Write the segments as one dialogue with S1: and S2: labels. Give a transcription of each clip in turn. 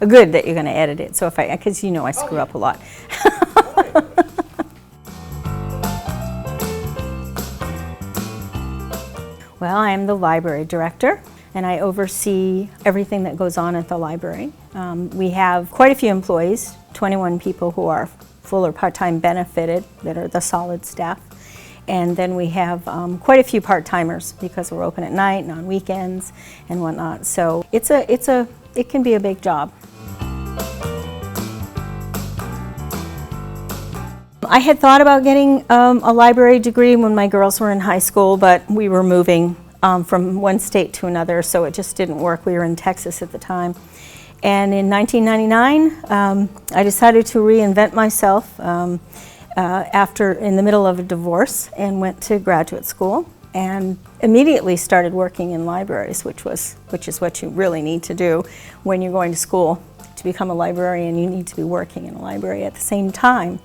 S1: good that you're going to edit it. So if because you know I screw up a lot. Well, I am the library director, and I oversee everything that goes on at the library. We have quite a few employees, 21 people who are full or part-time benefited, that are the solid staff. And then we have quite a few part-timers because we're open at night and on weekends and whatnot. So it can be a big job. I had thought about getting a library degree when my girls were in high school, but we were moving from one state to another, so it just didn't work. We were in Texas at the time. And in 1999, I decided to reinvent myself in the middle of a divorce, and went to graduate school and immediately started working in libraries, which is what you really need to do when you're going to school. To become a librarian, you need to be working in a library at the same time.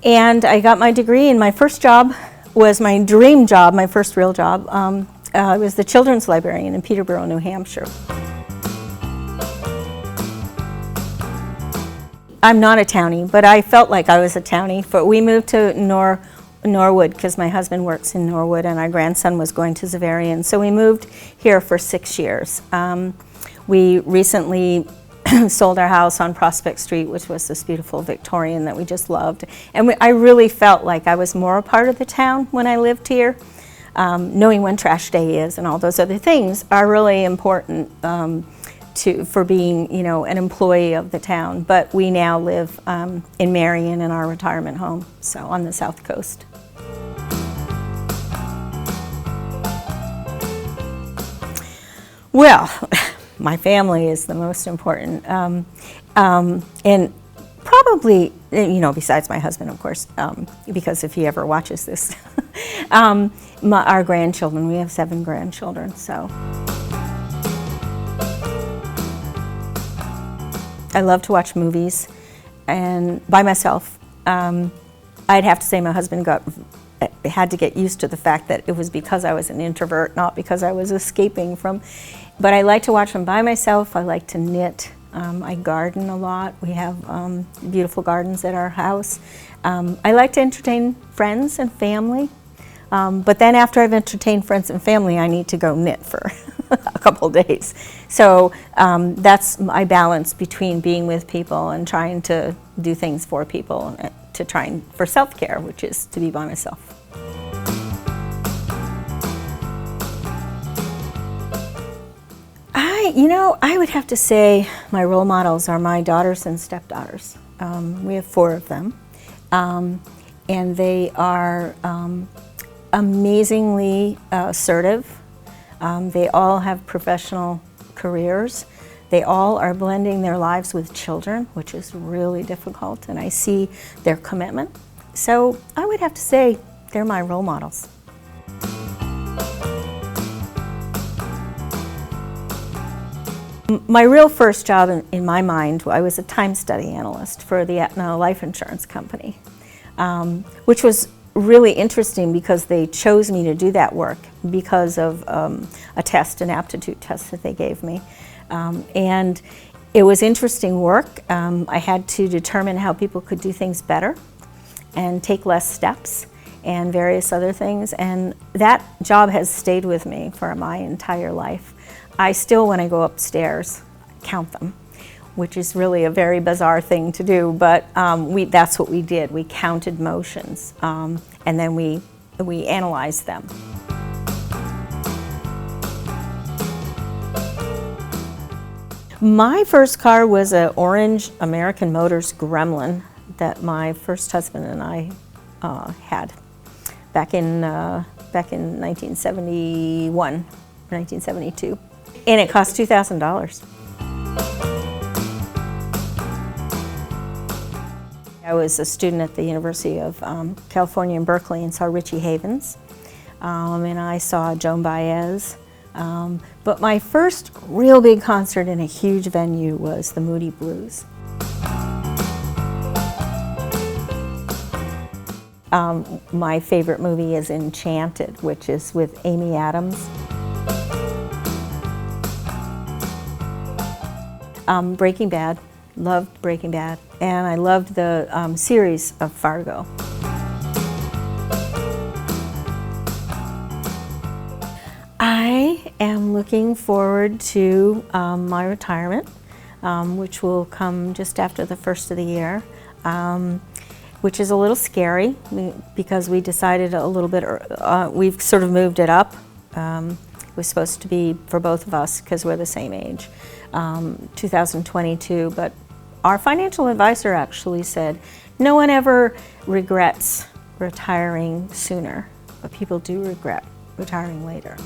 S1: And I got my degree, and my first job was my dream job, my first real job. I was the children's librarian in Peterborough, New Hampshire. I'm not a townie, but I felt like I was a townie. But we moved to Norwood because my husband works in Norwood and our grandson was going to Xaverian. So we moved here for 6 years. We recently sold our house on Prospect Street, which was this beautiful Victorian that we just loved. And I really felt like I was more a part of the town when I lived here. Knowing when trash day is and all those other things are really important for being, an employee of the town. But we now live in Marion in our retirement home, so on the South Coast. Well, my family is the most important, and probably, besides my husband, of course, because if he ever watches this, our grandchildren. We have 7 grandchildren, so. I love to watch movies, and by myself. I'd have to say my husband had to get used to the fact that it was because I was an introvert, not because I was escaping from. But I like to watch them by myself. I like to knit. I garden a lot. We have beautiful gardens at our house. I like to entertain friends and family. But then after I've entertained friends and family, I need to go knit for a couple days. So that's my balance between being with people and trying to do things for people, for self-care, which is to be by myself. I would have to say my role models are my daughters and stepdaughters. We have 4 of them, and they are amazingly assertive. They all have professional careers. They all are blending their lives with children, which is really difficult, and I see their commitment. So I would have to say they're my role models. My real first job in my mind, I was a time study analyst for the Aetna Life Insurance Company, which was really interesting because they chose me to do that work because of a test, an aptitude test that they gave me. And it was interesting work. I had to determine how people could do things better and take less steps and various other things. And that job has stayed with me for my entire life. I still, when I go upstairs, count them, which is really a very bizarre thing to do, but that's what we did. We counted motions, and then we analyzed them. My first car was an orange American Motors Gremlin that my first husband and I had back in 1971, 1972. And it cost $2,000. I was a student at the University of California in Berkeley and saw Richie Havens, and I saw Joan Baez. But my first real big concert in a huge venue was the Moody Blues. My favorite movie is Enchanted, which is with Amy Adams. Breaking Bad, loved Breaking Bad, and I loved the series of Fargo. I am looking forward to my retirement, which will come just after the first of the year, which is a little scary because we decided a little bit, we've sort of moved it up. It was supposed to be for both of us because we're the same age, 2022, but our financial advisor actually said no one ever regrets retiring sooner, but people do regret retiring later.